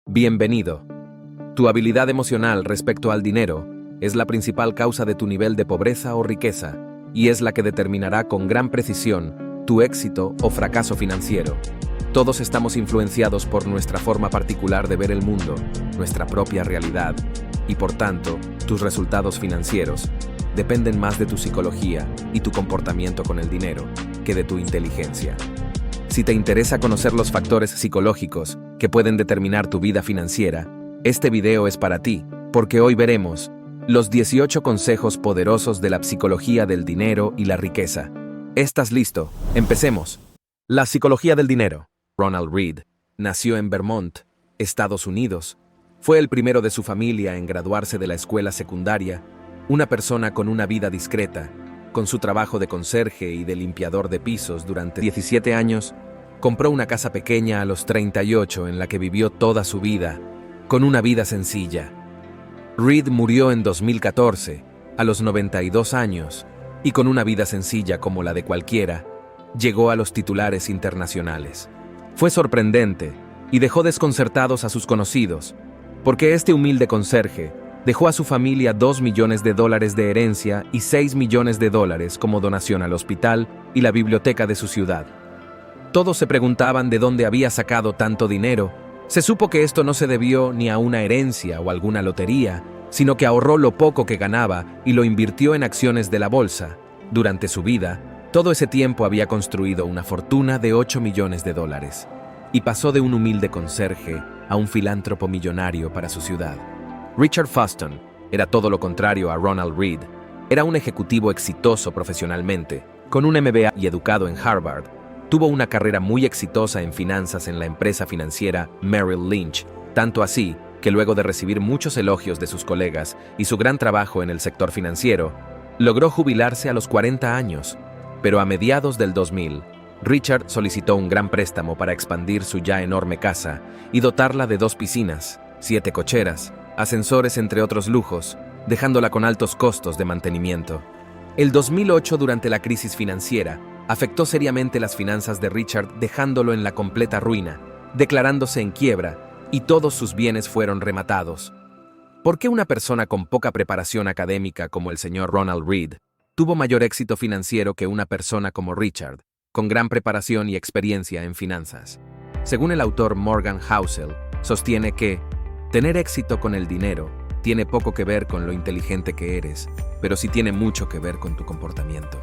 Bienvenido. Tu habilidad emocional respecto al dinero es la principal causa de tu nivel de pobreza o riqueza y es la que determinará con gran precisión tu éxito o fracaso financiero. Todos estamos influenciados por nuestra forma particular de ver el mundo, nuestra propia realidad, y por tanto, tus resultados financieros dependen más de tu psicología y tu comportamiento con el dinero que de tu inteligencia. Si te interesa conocer los factores psicológicos que pueden determinar tu vida financiera, este video es para ti, porque hoy veremos los 18 consejos poderosos de la psicología del dinero y la riqueza. ¿Estás listo? Empecemos. La psicología del dinero. Ronald Read nació en Vermont, Estados Unidos. Fue el primero de su familia en graduarse de la escuela secundaria, una persona con una vida discreta, con su trabajo de conserje y de limpiador de pisos durante 17 años, compró una casa pequeña a los 38 en la que vivió toda su vida, con una vida sencilla. Read murió en 2014, a los 92 años, y con una vida sencilla como la de cualquiera, llegó a los titulares internacionales. Fue sorprendente y dejó desconcertados a sus conocidos, porque este humilde conserje dejó a su familia $2 millones de herencia y $6 millones como donación al hospital y la biblioteca de su ciudad. Todos se preguntaban de dónde había sacado tanto dinero. Se supo que esto no se debió ni a una herencia o alguna lotería, sino que ahorró lo poco que ganaba y lo invirtió en acciones de la bolsa. Durante su vida, todo ese tiempo había construido una fortuna de $8 millones y pasó de un humilde conserje a un filántropo millonario para su ciudad. Richard Fuston era todo lo contrario a Ronald Read. Era un ejecutivo exitoso profesionalmente, con un MBA y educado en Harvard. Tuvo una carrera muy exitosa en finanzas en la empresa financiera Merrill Lynch, tanto así que luego de recibir muchos elogios de sus colegas y su gran trabajo en el sector financiero, logró jubilarse a los 40 años. Pero a mediados del 2000, Richard solicitó un gran préstamo para expandir su ya enorme casa y dotarla de 2 piscinas, 7 cocheras, ascensores entre otros lujos, dejándola con altos costos de mantenimiento. El 2008, durante la crisis financiera, afectó seriamente las finanzas de Richard, dejándolo en la completa ruina, declarándose en quiebra, y todos sus bienes fueron rematados. ¿Por qué una persona con poca preparación académica como el señor Ronald Read tuvo mayor éxito financiero que una persona como Richard, con gran preparación y experiencia en finanzas? Según el autor Morgan Housel, sostiene que tener éxito con el dinero tiene poco que ver con lo inteligente que eres, pero sí tiene mucho que ver con tu comportamiento.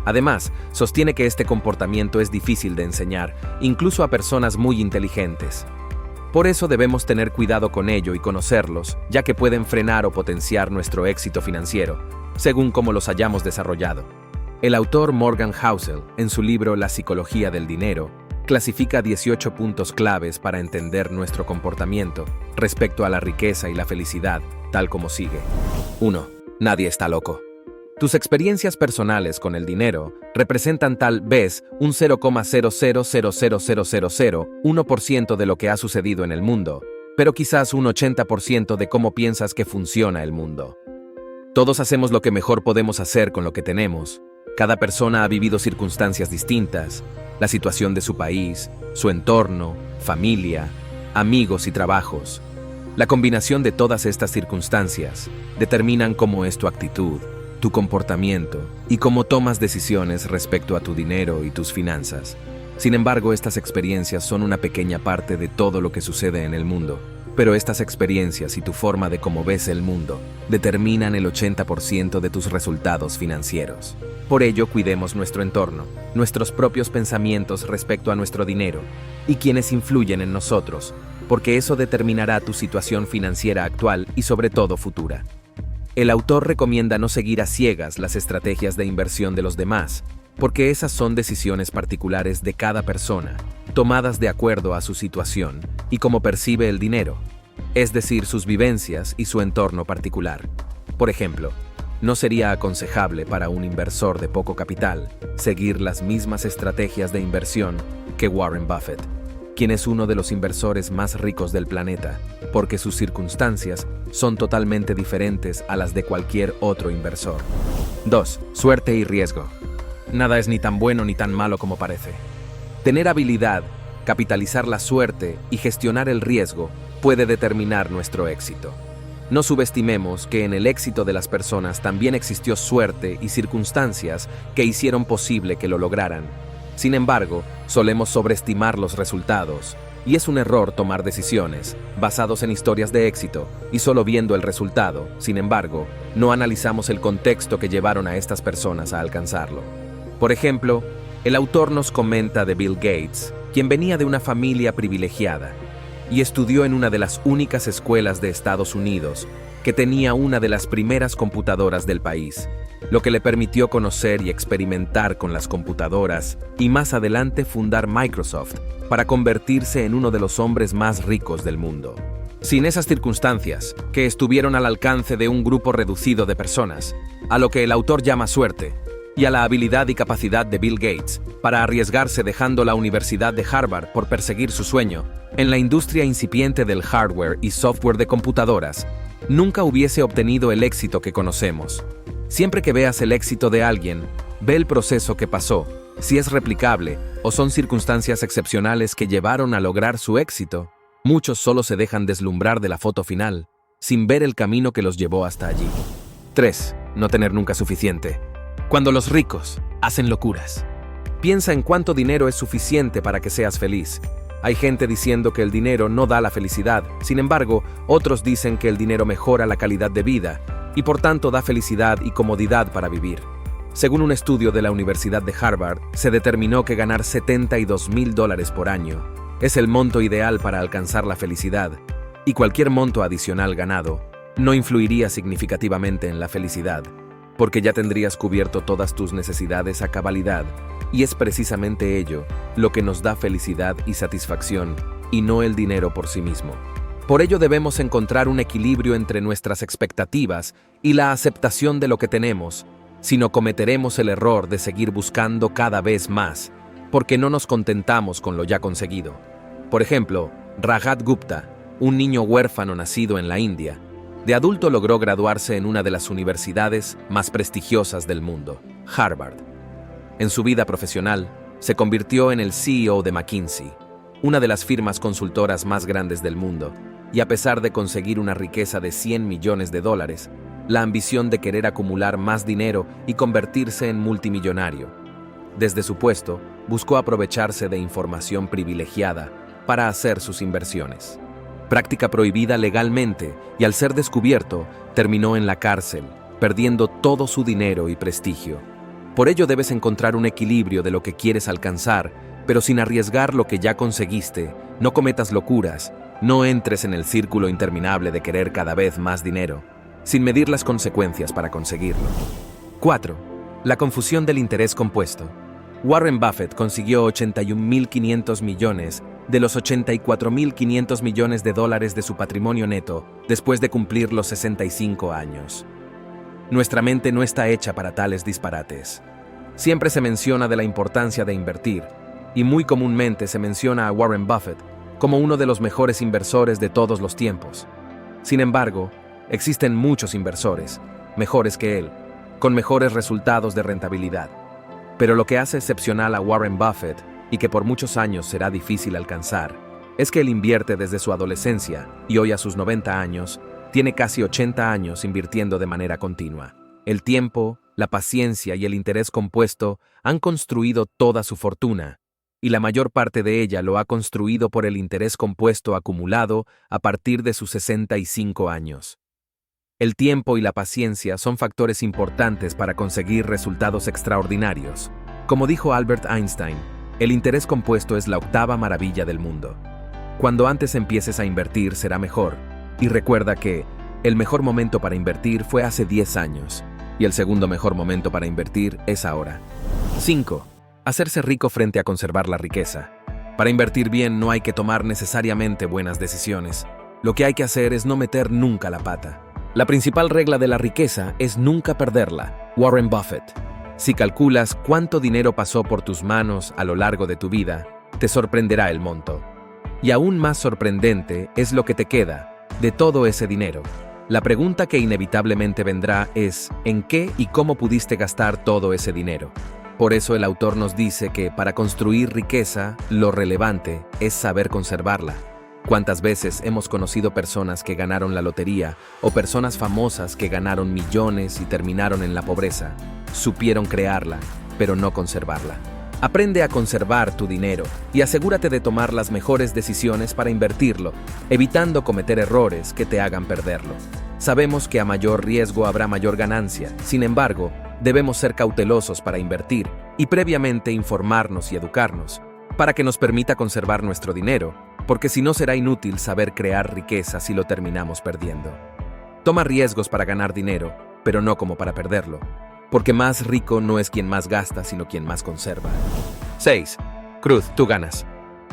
Además, sostiene que este comportamiento es difícil de enseñar, incluso a personas muy inteligentes. Por eso debemos tener cuidado con ello y conocerlos, ya que pueden frenar o potenciar nuestro éxito financiero, según cómo los hayamos desarrollado. El autor Morgan Housel, en su libro La psicología del dinero, clasifica 18 puntos claves para entender nuestro comportamiento respecto a la riqueza y la felicidad, tal como sigue. 1. Nadie está loco. Tus experiencias personales con el dinero representan tal vez un 0,0000001% de lo que ha sucedido en el mundo, pero quizás un 80% de cómo piensas que funciona el mundo. Todos hacemos lo que mejor podemos hacer con lo que tenemos. Cada persona ha vivido circunstancias distintas, la situación de su país, su entorno, familia, amigos y trabajos. La combinación de todas estas circunstancias determinan cómo es tu actitud, tu comportamiento y cómo tomas decisiones respecto a tu dinero y tus finanzas. Sin embargo, estas experiencias son una pequeña parte de todo lo que sucede en el mundo, pero estas experiencias y tu forma de cómo ves el mundo determinan el 80% de tus resultados financieros. Por ello, cuidemos nuestro entorno, nuestros propios pensamientos respecto a nuestro dinero y quienes influyen en nosotros, porque eso determinará tu situación financiera actual y sobre todo futura. El autor recomienda no seguir a ciegas las estrategias de inversión de los demás, porque esas son decisiones particulares de cada persona, tomadas de acuerdo a su situación y cómo percibe el dinero, es decir, sus vivencias y su entorno particular. Por ejemplo, no sería aconsejable para un inversor de poco capital seguir las mismas estrategias de inversión que Warren Buffett, quien es uno de los inversores más ricos del planeta, porque sus circunstancias son totalmente diferentes a las de cualquier otro inversor. 2. Suerte y riesgo. Nada es ni tan bueno ni tan malo como parece. Tener habilidad, capitalizar la suerte y gestionar el riesgo puede determinar nuestro éxito. No subestimemos que en el éxito de las personas también existió suerte y circunstancias que hicieron posible que lo lograran. Sin embargo, solemos sobreestimar los resultados, y es un error tomar decisiones basados en historias de éxito y solo viendo el resultado. Sin embargo, no analizamos el contexto que llevaron a estas personas a alcanzarlo. Por ejemplo, el autor nos comenta de Bill Gates, quien venía de una familia privilegiada y estudió en una de las únicas escuelas de Estados Unidos que tenía una de las primeras computadoras del país, lo que le permitió conocer y experimentar con las computadoras y más adelante fundar Microsoft para convertirse en uno de los hombres más ricos del mundo. Sin esas circunstancias, que estuvieron al alcance de un grupo reducido de personas, a lo que el autor llama suerte, y a la habilidad y capacidad de Bill Gates para arriesgarse dejando la Universidad de Harvard por perseguir su sueño, en la industria incipiente del hardware y software de computadoras, nunca hubiese obtenido el éxito que conocemos. Siempre que veas el éxito de alguien, ve el proceso que pasó, si es replicable o son circunstancias excepcionales que llevaron a lograr su éxito. Muchos solo se dejan deslumbrar de la foto final, sin ver el camino que los llevó hasta allí. 3. No tener nunca suficiente. Cuando los ricos hacen locuras. Piensa en cuánto dinero es suficiente para que seas feliz. Hay gente diciendo que el dinero no da la felicidad, sin embargo, otros dicen que el dinero mejora la calidad de vida y por tanto da felicidad y comodidad para vivir. Según un estudio de la Universidad de Harvard, se determinó que ganar $72,000 por año es el monto ideal para alcanzar la felicidad, y cualquier monto adicional ganado no influiría significativamente en la felicidad, porque ya tendrías cubierto todas tus necesidades a cabalidad, y es precisamente ello lo que nos da felicidad y satisfacción, y no el dinero por sí mismo. Por ello debemos encontrar un equilibrio entre nuestras expectativas y la aceptación de lo que tenemos, si no cometeremos el error de seguir buscando cada vez más, porque no nos contentamos con lo ya conseguido. Por ejemplo, Rajat Gupta, un niño huérfano nacido en la India, de adulto logró graduarse en una de las universidades más prestigiosas del mundo, Harvard. En su vida profesional, se convirtió en el CEO de McKinsey, una de las firmas consultoras más grandes del mundo, y a pesar de conseguir una riqueza de $100 millones, la ambición de querer acumular más dinero y convertirse en multimillonario. Desde su puesto, buscó aprovecharse de información privilegiada para hacer sus inversiones. Práctica prohibida legalmente, y al ser descubierto, terminó en la cárcel, perdiendo todo su dinero y prestigio. Por ello debes encontrar un equilibrio de lo que quieres alcanzar, pero sin arriesgar lo que ya conseguiste. No cometas locuras, no entres en el círculo interminable de querer cada vez más dinero, sin medir las consecuencias para conseguirlo. 4. La confusión del interés compuesto. Warren Buffett consiguió 81.500 millones de los $84.500 millones de su patrimonio neto después de cumplir los 65 años. Nuestra mente no está hecha para tales disparates. Siempre se menciona de la importancia de invertir, y muy comúnmente se menciona a Warren Buffett como uno de los mejores inversores de todos los tiempos. Sin embargo, existen muchos inversores, mejores que él, con mejores resultados de rentabilidad. Pero lo que hace excepcional a Warren Buffett, y que por muchos años será difícil alcanzar, es que él invierte desde su adolescencia y hoy a sus 90 años, tiene casi 80 años invirtiendo de manera continua. El tiempo, la paciencia y el interés compuesto han construido toda su fortuna, y la mayor parte de ella lo ha construido por el interés compuesto acumulado a partir de sus 65 años. El tiempo y la paciencia son factores importantes para conseguir resultados extraordinarios. Como dijo Albert Einstein, el interés compuesto es la octava maravilla del mundo. Cuando antes empieces a invertir será mejor, y recuerda que el mejor momento para invertir fue hace 10 años, y el segundo mejor momento para invertir es ahora. 5. Hacerse rico frente a conservar la riqueza. Para invertir bien no hay que tomar necesariamente buenas decisiones. Lo que hay que hacer es no meter nunca la pata. La principal regla de la riqueza es nunca perderla. Warren Buffett. Si calculas cuánto dinero pasó por tus manos a lo largo de tu vida, te sorprenderá el monto. Y aún más sorprendente es lo que te queda de todo ese dinero. La pregunta que inevitablemente vendrá es, ¿en qué y cómo pudiste gastar todo ese dinero? Por eso el autor nos dice que para construir riqueza, lo relevante es saber conservarla. ¿Cuántas veces hemos conocido personas que ganaron la lotería o personas famosas que ganaron millones y terminaron en la pobreza? Supieron crearla, pero no conservarla. Aprende a conservar tu dinero y asegúrate de tomar las mejores decisiones para invertirlo, evitando cometer errores que te hagan perderlo. Sabemos que a mayor riesgo habrá mayor ganancia, sin embargo, debemos ser cautelosos para invertir y previamente informarnos y educarnos, para que nos permita conservar nuestro dinero, porque si no será inútil saber crear riqueza si lo terminamos perdiendo. Toma riesgos para ganar dinero, pero no como para perderlo, porque más rico no es quien más gasta, sino quien más conserva. 6. Cruz, tú ganas.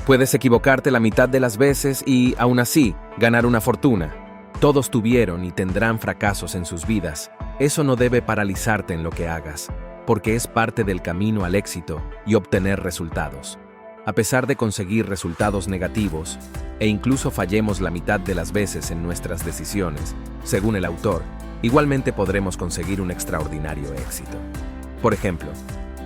Puedes equivocarte la mitad de las veces y, aún así, ganar una fortuna. Todos tuvieron y tendrán fracasos en sus vidas. Eso no debe paralizarte en lo que hagas, porque es parte del camino al éxito y obtener resultados. A pesar de conseguir resultados negativos, e incluso fallemos la mitad de las veces en nuestras decisiones, según el autor, igualmente podremos conseguir un extraordinario éxito. Por ejemplo,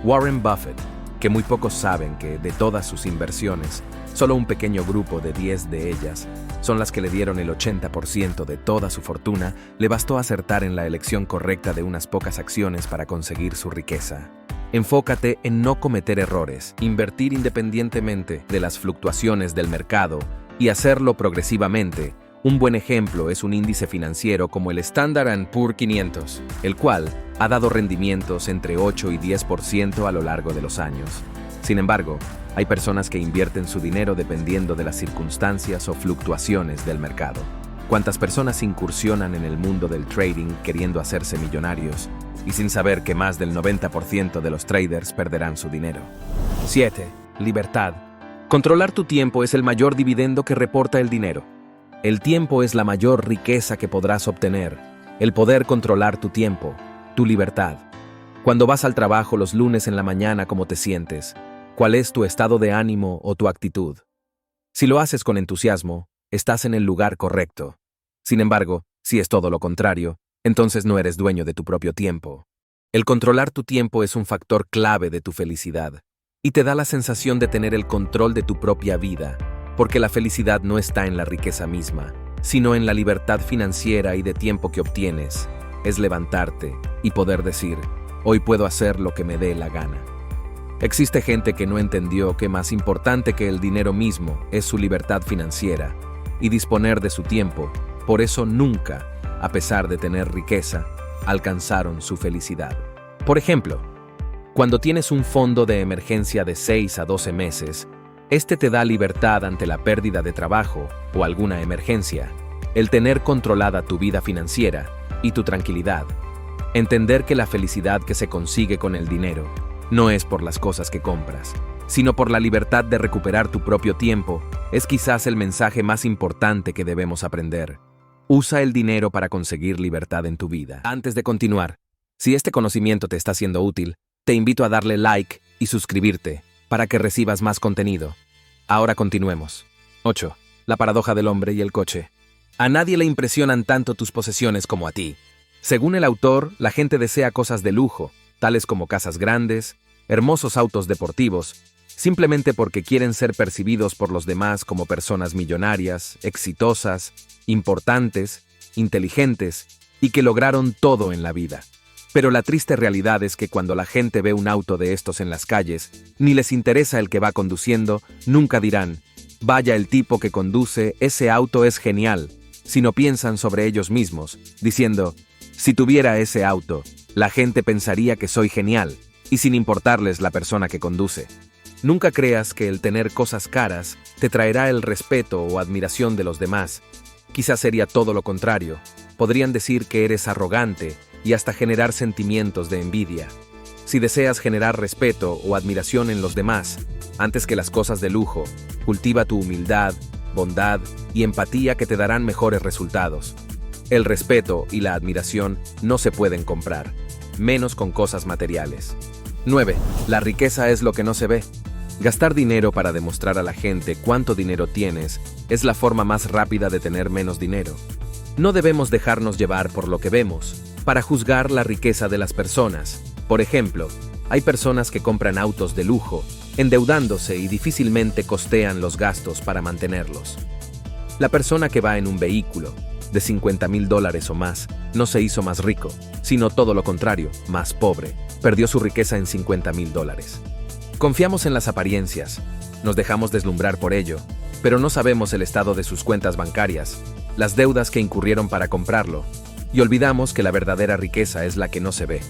Warren Buffett, que muy pocos saben que de todas sus inversiones, solo un pequeño grupo de 10 de ellas son las que le dieron el 80% de toda su fortuna, le bastó acertar en la elección correcta de unas pocas acciones para conseguir su riqueza. Enfócate en no cometer errores, invertir independientemente de las fluctuaciones del mercado y hacerlo progresivamente. Un buen ejemplo es un índice financiero como el Standard & Poor's 500, el cual ha dado rendimientos entre 8 y 10% a lo largo de los años. Sin embargo, hay personas que invierten su dinero dependiendo de las circunstancias o fluctuaciones del mercado. ¿Cuántas personas incursionan en el mundo del trading queriendo hacerse millonarios y sin saber que más del 90% de los traders perderán su dinero? 7. Libertad. Controlar tu tiempo es el mayor dividendo que reporta el dinero. El tiempo es la mayor riqueza que podrás obtener. El poder controlar tu tiempo, tu libertad. Cuando vas al trabajo los lunes en la mañana, ¿cómo te sientes? ¿Cuál es tu estado de ánimo o tu actitud? Si lo haces con entusiasmo, estás en el lugar correcto. Sin embargo, si es todo lo contrario, entonces no eres dueño de tu propio tiempo. El controlar tu tiempo es un factor clave de tu felicidad y te da la sensación de tener el control de tu propia vida, porque la felicidad no está en la riqueza misma, sino en la libertad financiera y de tiempo que obtienes. Es levantarte y poder decir, hoy puedo hacer lo que me dé la gana. Existe gente que no entendió que más importante que el dinero mismo es su libertad financiera y disponer de su tiempo. Por eso nunca, a pesar de tener riqueza, alcanzaron su felicidad. Por ejemplo, cuando tienes un fondo de emergencia de 6 a 12 meses, este te da libertad ante la pérdida de trabajo o alguna emergencia, el tener controlada tu vida financiera y tu tranquilidad. Entender que la felicidad que se consigue con el dinero no es por las cosas que compras, sino por la libertad de recuperar tu propio tiempo, es quizás el mensaje más importante que debemos aprender. Usa el dinero para conseguir libertad en tu vida. Antes de continuar, si este conocimiento te está siendo útil, te invito a darle like y suscribirte para que recibas más contenido. Ahora continuemos. 8. La paradoja del hombre y el coche. A nadie le impresionan tanto tus posesiones como a ti. Según el autor, la gente desea cosas de lujo, tales como casas grandes, hermosos autos deportivos, simplemente porque quieren ser percibidos por los demás como personas millonarias, exitosas, importantes, inteligentes y que lograron todo en la vida. Pero la triste realidad es que cuando la gente ve un auto de estos en las calles, ni les interesa el que va conduciendo, nunca dirán, vaya el tipo que conduce, ese auto es genial, sino piensan sobre ellos mismos, diciendo, si tuviera ese auto, la gente pensaría que soy genial, y sin importarles la persona que conduce. Nunca creas que el tener cosas caras te traerá el respeto o admiración de los demás. Quizás sería todo lo contrario. Podrían decir que eres arrogante y hasta generar sentimientos de envidia. Si deseas generar respeto o admiración en los demás, antes que las cosas de lujo, cultiva tu humildad, bondad y empatía que te darán mejores resultados. El respeto y la admiración no se pueden comprar, menos con cosas materiales. 9. La riqueza es lo que no se ve. Gastar dinero para demostrar a la gente cuánto dinero tienes es la forma más rápida de tener menos dinero. No debemos dejarnos llevar por lo que vemos, para juzgar la riqueza de las personas. Por ejemplo, hay personas que compran autos de lujo, endeudándose y difícilmente costean los gastos para mantenerlos. La persona que va en un vehículo de $50,000 o más no se hizo más rico, sino todo lo contrario, más pobre. Perdió su riqueza en $50,000. Confiamos en las apariencias, nos dejamos deslumbrar por ello, pero no sabemos el estado de sus cuentas bancarias, las deudas que incurrieron para comprarlo, y olvidamos que la verdadera riqueza es la que no se ve.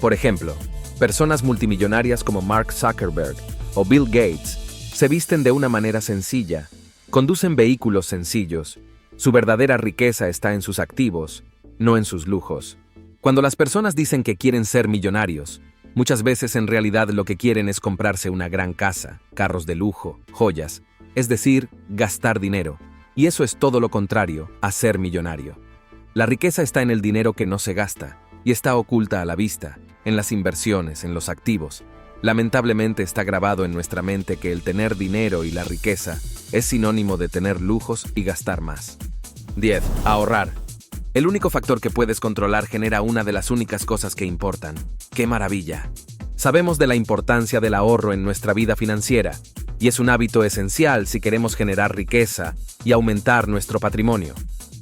Por ejemplo, personas multimillonarias como Mark Zuckerberg o Bill Gates se visten de una manera sencilla, conducen vehículos sencillos. Su verdadera riqueza está en sus activos, no en sus lujos. Cuando las personas dicen que quieren ser millonarios, muchas veces en realidad lo que quieren es comprarse una gran casa, carros de lujo, joyas, es decir, gastar dinero. Y eso es todo lo contrario a ser millonario. La riqueza está en el dinero que no se gasta y está oculta a la vista, en las inversiones, en los activos. Lamentablemente está grabado en nuestra mente que el tener dinero y la riqueza es sinónimo de tener lujos y gastar más. 10. Ahorrar. El único factor que puedes controlar genera una de las únicas cosas que importan. ¡Qué maravilla! Sabemos de la importancia del ahorro en nuestra vida financiera, y es un hábito esencial si queremos generar riqueza y aumentar nuestro patrimonio.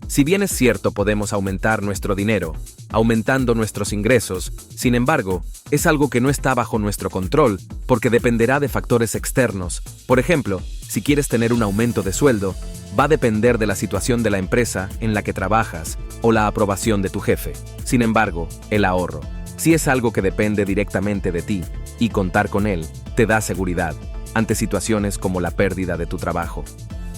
Si bien es cierto podemos aumentar nuestro dinero, aumentando nuestros ingresos, sin embargo, es algo que no está bajo nuestro control porque dependerá de factores externos. Por ejemplo, si quieres tener un aumento de sueldo, va a depender de la situación de la empresa en la que trabajas o la aprobación de tu jefe. Sin embargo, el ahorro, si es algo que depende directamente de ti y contar con él, te da seguridad ante situaciones como la pérdida de tu trabajo.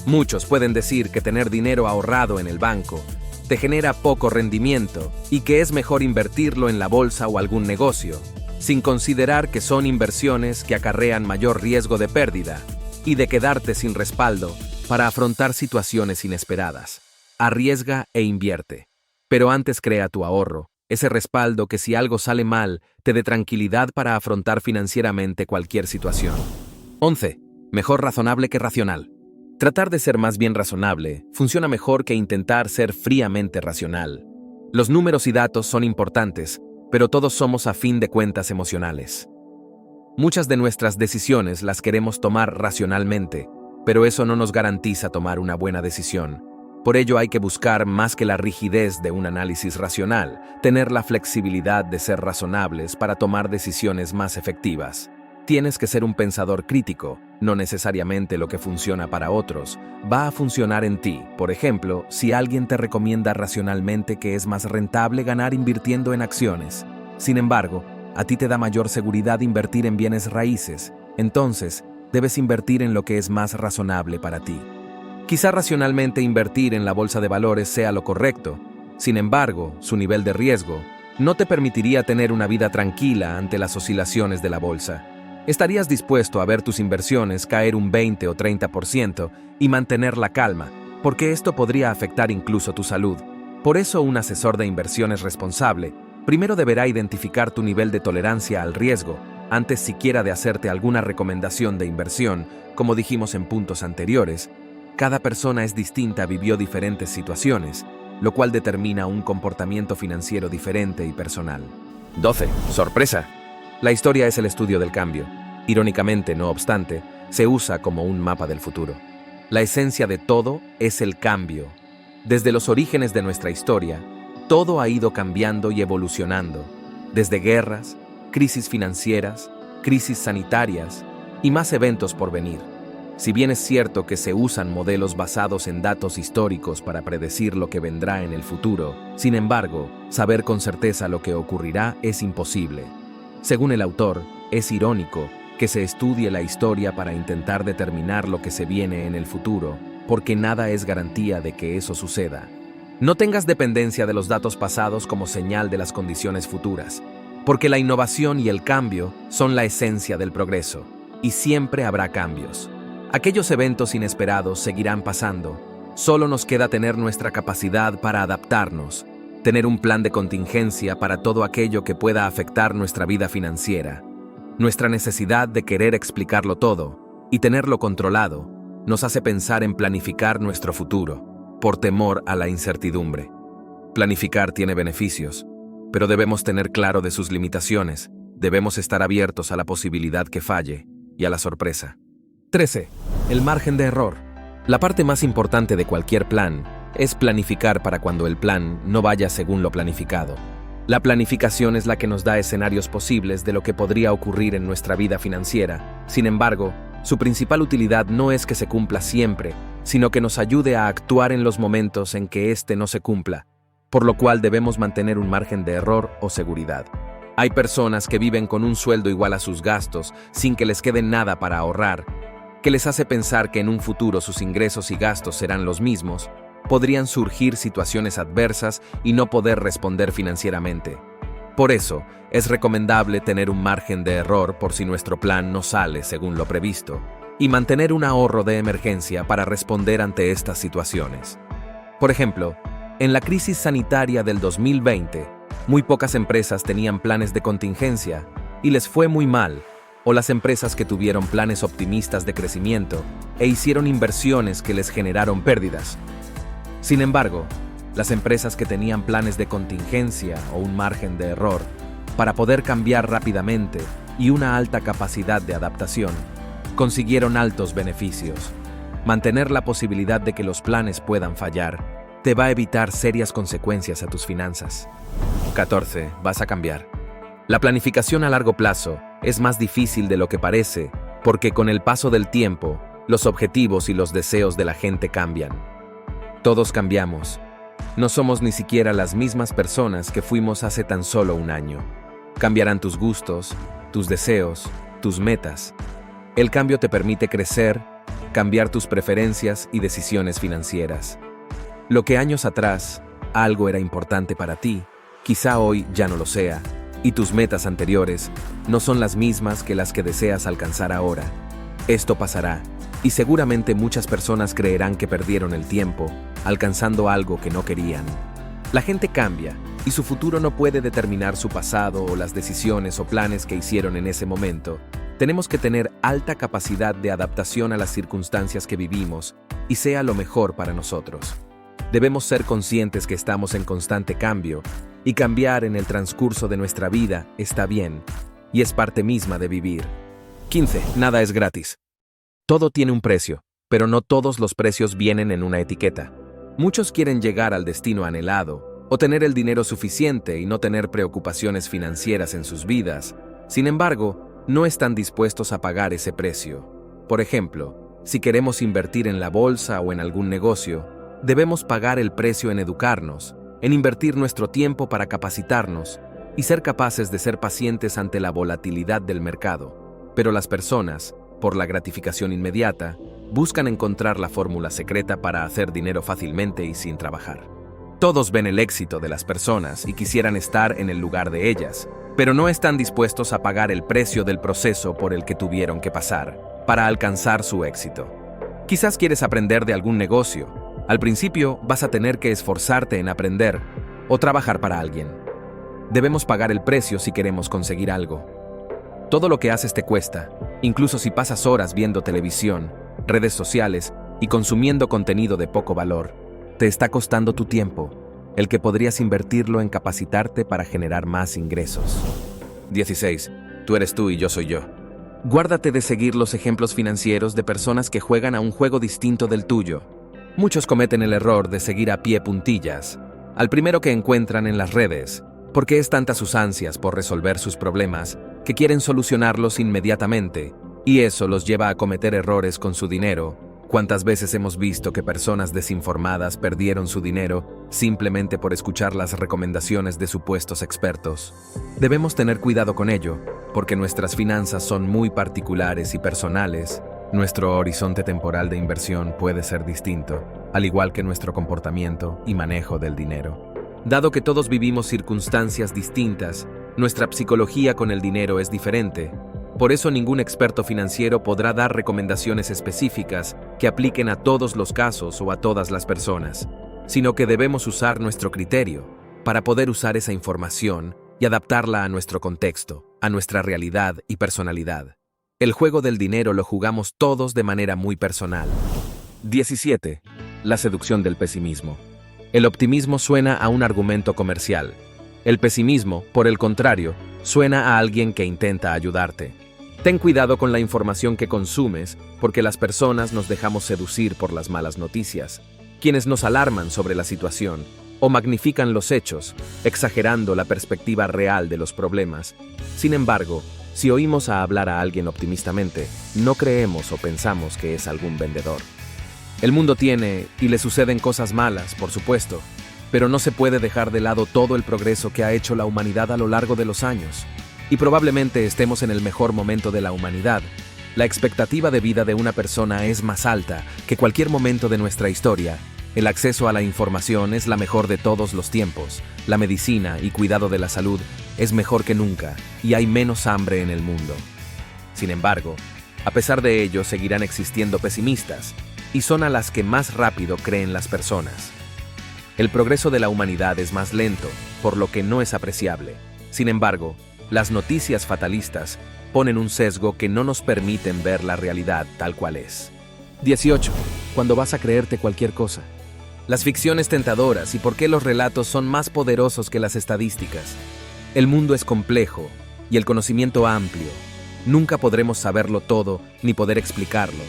Muchos pueden decir que tener dinero ahorrado en el banco te genera poco rendimiento y que es mejor invertirlo en la bolsa o algún negocio, sin considerar que son inversiones que acarrean mayor riesgo de pérdida y de quedarte sin respaldo para afrontar situaciones inesperadas. Arriesga e invierte. Pero antes crea tu ahorro, ese respaldo que si algo sale mal, te dé tranquilidad para afrontar financieramente cualquier situación. 11. Mejor razonable que racional. Tratar de ser más bien razonable funciona mejor que intentar ser fríamente racional. Los números y datos son importantes, pero todos somos a fin de cuentas emocionales. Muchas de nuestras decisiones las queremos tomar racionalmente, pero eso no nos garantiza tomar una buena decisión. Por ello hay que buscar más que la rigidez de un análisis racional, tener la flexibilidad de ser razonables para tomar decisiones más efectivas. Tienes que ser un pensador crítico, no necesariamente lo que funciona para otros va a funcionar en ti. Por ejemplo, si alguien te recomienda racionalmente que es más rentable ganar invirtiendo en acciones, sin embargo, a ti te da mayor seguridad invertir en bienes raíces, entonces debes invertir en lo que es más razonable para ti. Quizá racionalmente invertir en la bolsa de valores sea lo correcto, sin embargo, su nivel de riesgo no te permitiría tener una vida tranquila ante las oscilaciones de la bolsa. ¿Estarías dispuesto a ver tus inversiones caer un 20 o 30% y mantener la calma? Porque esto podría afectar incluso tu salud. Por eso un asesor de inversiones responsable primero deberá identificar tu nivel de tolerancia al riesgo antes siquiera de hacerte alguna recomendación de inversión. Como dijimos en puntos anteriores, cada persona es distinta, vivió diferentes situaciones, lo cual determina un comportamiento financiero diferente y personal. 12. Sorpresa. La historia es el estudio del cambio. Irónicamente, no obstante, se usa como un mapa del futuro. La esencia de todo es el cambio. Desde los orígenes de nuestra historia, todo ha ido cambiando y evolucionando. Desde guerras, crisis financieras, crisis sanitarias y más eventos por venir. Si bien es cierto que se usan modelos basados en datos históricos para predecir lo que vendrá en el futuro, sin embargo, saber con certeza lo que ocurrirá es imposible. Según el autor, es irónico que se estudie la historia para intentar determinar lo que se viene en el futuro, porque nada es garantía de que eso suceda. No tengas dependencia de los datos pasados como señal de las condiciones futuras, porque la innovación y el cambio son la esencia del progreso, y siempre habrá cambios. Aquellos eventos inesperados seguirán pasando, solo nos queda tener nuestra capacidad para adaptarnos, tener un plan de contingencia para todo aquello que pueda afectar nuestra vida financiera. Nuestra necesidad de querer explicarlo todo y tenerlo controlado nos hace pensar en planificar nuestro futuro, por temor a la incertidumbre. Planificar tiene beneficios, pero debemos tener claro de sus limitaciones, debemos estar abiertos a la posibilidad que falle y a la sorpresa. 13. El margen de error. La parte más importante de cualquier plan es planificar para cuando el plan no vaya según lo planificado. La planificación es la que nos da escenarios posibles de lo que podría ocurrir en nuestra vida financiera. Sin embargo, su principal utilidad no es que se cumpla siempre, sino que nos ayude a actuar en los momentos en que éste no se cumpla, por lo cual debemos mantener un margen de error o seguridad. Hay personas que viven con un sueldo igual a sus gastos, sin que les quede nada para ahorrar, que les hace pensar que en un futuro sus ingresos y gastos serán los mismos. Podrían surgir situaciones adversas y no poder responder financieramente. Por eso, es recomendable tener un margen de error por si nuestro plan no sale según lo previsto, y mantener un ahorro de emergencia para responder ante estas situaciones. Por ejemplo, en la crisis sanitaria del 2020, muy pocas empresas tenían planes de contingencia y les fue muy mal, o las empresas que tuvieron planes optimistas de crecimiento e hicieron inversiones que les generaron pérdidas. Sin embargo, las empresas que tenían planes de contingencia o un margen de error para poder cambiar rápidamente y una alta capacidad de adaptación, consiguieron altos beneficios. Mantener la posibilidad de que los planes puedan fallar te va a evitar serias consecuencias a tus finanzas. 14. Vas a cambiar. La planificación a largo plazo es más difícil de lo que parece, porque con el paso del tiempo, los objetivos y los deseos de la gente cambian. Todos cambiamos. No somos ni siquiera las mismas personas que fuimos hace tan solo un año. Cambiarán tus gustos, tus deseos, tus metas. El cambio te permite crecer, cambiar tus preferencias y decisiones financieras. Lo que años atrás algo era importante para ti, quizá hoy ya no lo sea, y tus metas anteriores no son las mismas que las que deseas alcanzar ahora. Esto pasará, y seguramente muchas personas creerán que perdieron el tiempo, alcanzando algo que no querían. La gente cambia, y su futuro no puede determinar su pasado o las decisiones o planes que hicieron en ese momento. Tenemos que tener alta capacidad de adaptación a las circunstancias que vivimos, y sea lo mejor para nosotros. Debemos ser conscientes que estamos en constante cambio, y cambiar en el transcurso de nuestra vida está bien, y es parte misma de vivir. 15. Nada es gratis. Todo tiene un precio, pero no todos los precios vienen en una etiqueta. Muchos quieren llegar al destino anhelado, o tener el dinero suficiente y no tener preocupaciones financieras en sus vidas. Sin embargo, no están dispuestos a pagar ese precio. Por ejemplo, si queremos invertir en la bolsa o en algún negocio, debemos pagar el precio en educarnos, en invertir nuestro tiempo para capacitarnos y ser capaces de ser pacientes ante la volatilidad del mercado. Pero las personas, por la gratificación inmediata, buscan encontrar la fórmula secreta para hacer dinero fácilmente y sin trabajar. Todos ven el éxito de las personas y quisieran estar en el lugar de ellas, pero no están dispuestos a pagar el precio del proceso por el que tuvieron que pasar para alcanzar su éxito. Quizás quieres aprender de algún negocio. Al principio vas a tener que esforzarte en aprender o trabajar para alguien. Debemos pagar el precio si queremos conseguir algo. Todo lo que haces te cuesta, incluso si pasas horas viendo televisión, redes sociales y consumiendo contenido de poco valor. Te está costando tu tiempo, el que podrías invertirlo en capacitarte para generar más ingresos. 16. Tú eres tú y yo soy yo. Guárdate de seguir los ejemplos financieros de personas que juegan a un juego distinto del tuyo. Muchos cometen el error de seguir a pie puntillas al primero que encuentran en las redes, porque es tanta sus ansias por resolver sus problemas que quieren solucionarlos inmediatamente, y eso los lleva a cometer errores con su dinero. ¿Cuántas veces hemos visto que personas desinformadas perdieron su dinero simplemente por escuchar las recomendaciones de supuestos expertos? Debemos tener cuidado con ello, porque nuestras finanzas son muy particulares y personales. Nuestro horizonte temporal de inversión puede ser distinto, al igual que nuestro comportamiento y manejo del dinero. Dado que todos vivimos circunstancias distintas, nuestra psicología con el dinero es diferente. Por eso ningún experto financiero podrá dar recomendaciones específicas que apliquen a todos los casos o a todas las personas, sino que debemos usar nuestro criterio para poder usar esa información y adaptarla a nuestro contexto, a nuestra realidad y personalidad. El juego del dinero lo jugamos todos de manera muy personal. 17. La seducción del pesimismo. El optimismo suena a un argumento comercial. El pesimismo, por el contrario, suena a alguien que intenta ayudarte. Ten cuidado con la información que consumes, porque las personas nos dejamos seducir por las malas noticias, quienes nos alarman sobre la situación o magnifican los hechos, exagerando la perspectiva real de los problemas. Sin embargo, si oímos a hablar a alguien optimistamente, no creemos o pensamos que es algún vendedor. El mundo tiene y le suceden cosas malas, por supuesto, pero no se puede dejar de lado todo el progreso que ha hecho la humanidad a lo largo de los años. Y probablemente estemos en el mejor momento de la humanidad. La expectativa de vida de una persona es más alta que cualquier momento de nuestra historia. El acceso a la información es la mejor de todos los tiempos. La medicina y cuidado de la salud es mejor que nunca y hay menos hambre en el mundo. Sin embargo, a pesar de ello, seguirán existiendo pesimistas y son a las que más rápido creen las personas. El progreso de la humanidad es más lento, por lo que no es apreciable. Sin embargo, las noticias fatalistas ponen un sesgo que no nos permiten ver la realidad tal cual es. 18. Cuando vas a creerte cualquier cosa. Las ficciones tentadoras y por qué los relatos son más poderosos que las estadísticas. El mundo es complejo y el conocimiento amplio. Nunca podremos saberlo todo ni poder explicarlo.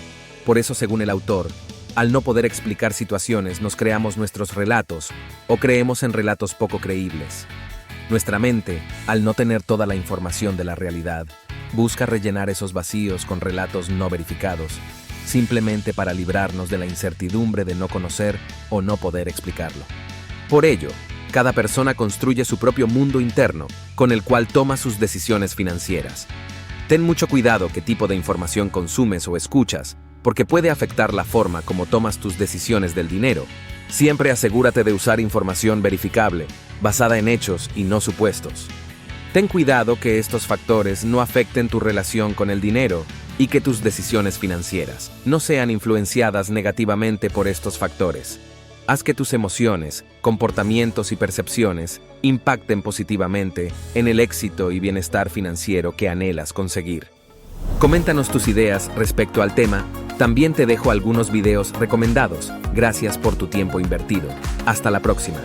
Por eso, según el autor, al no poder explicar situaciones, nos creamos nuestros relatos o creemos en relatos poco creíbles. Nuestra mente, al no tener toda la información de la realidad, busca rellenar esos vacíos con relatos no verificados, simplemente para librarnos de la incertidumbre de no conocer o no poder explicarlo. Por ello, cada persona construye su propio mundo interno, con el cual toma sus decisiones financieras. Ten mucho cuidado qué tipo de información consumes o escuchas, porque puede afectar la forma como tomas tus decisiones del dinero. Siempre asegúrate de usar información verificable, basada en hechos y no supuestos. Ten cuidado que estos factores no afecten tu relación con el dinero y que tus decisiones financieras no sean influenciadas negativamente por estos factores. Haz que tus emociones, comportamientos y percepciones impacten positivamente en el éxito y bienestar financiero que anhelas conseguir. Coméntanos tus ideas respecto al tema. También te dejo algunos videos recomendados. Gracias por tu tiempo invertido. Hasta la próxima.